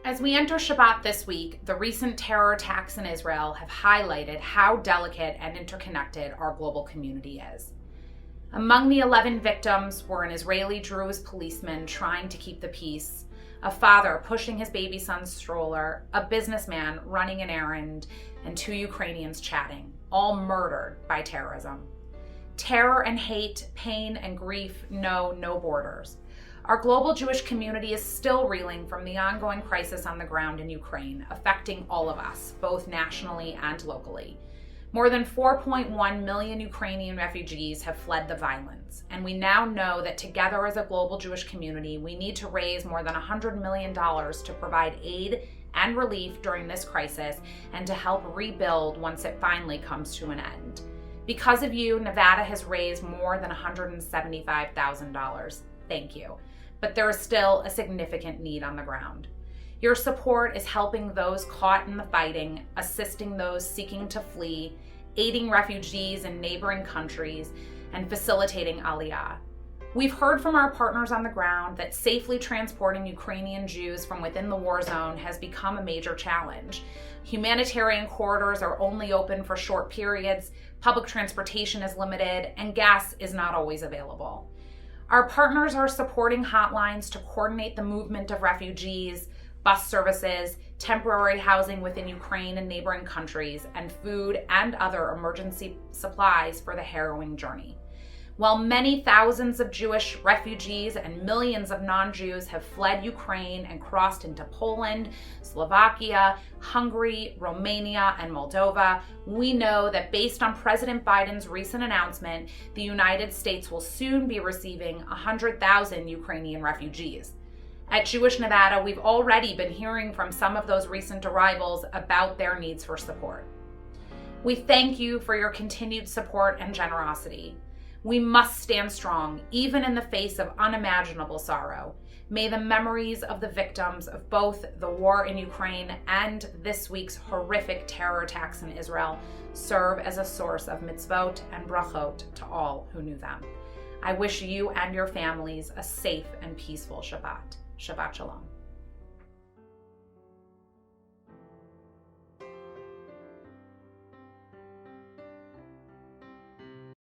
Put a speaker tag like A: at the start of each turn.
A: As we enter Shabbat this week, the recent terror attacks in Israel have highlighted how delicate and interconnected our global community is. Among the 11 victims were an Israeli Druze policeman trying to keep the peace, a father pushing his baby son's stroller, a businessman running an errand, and 2 Ukrainians chatting, all murdered by terrorism. Terror and hate, pain and grief know no borders. Our global Jewish community is still reeling from the ongoing crisis on the ground in Ukraine, affecting all of us, both nationally and locally. More than 4.1 million Ukrainian refugees have fled the violence, and we now know that together as a global Jewish community, we need to raise more than $100 million to provide aid and relief during this crisis and to help rebuild once it finally comes to an end. Because of you, Nevada has raised more than $175,000. Thank you. But there is still a significant need on the ground. Your support is helping those caught in the fighting, assisting those seeking to flee, aiding refugees in neighboring countries, and facilitating Aliyah. We've heard from our partners on the ground that safely transporting Ukrainian Jews from within the war zone has become a major challenge. Humanitarian corridors are only open for short periods, public transportation is limited, and gas is not always available. Our partners are supporting hotlines to coordinate the movement of refugees, bus services, temporary housing within Ukraine and neighboring countries, and food and other emergency supplies for the harrowing journey. While many thousands of Jewish refugees and millions of non-Jews have fled Ukraine and crossed into Poland, Slovakia, Hungary, Romania, and Moldova, we know that based on President Biden's recent announcement, the United States will soon be receiving 100,000 Ukrainian refugees. At Jewish Nevada, we've already been hearing from some of those recent arrivals about their needs for support. We thank you for your continued support and generosity. We must stand strong, even in the face of unimaginable sorrow. May the memories of the victims of both the war in Ukraine and this week's horrific terror attacks in Israel serve as a source of mitzvot and brachot to all who knew them. I wish you and your families a safe and peaceful Shabbat. Shabbat Shalom.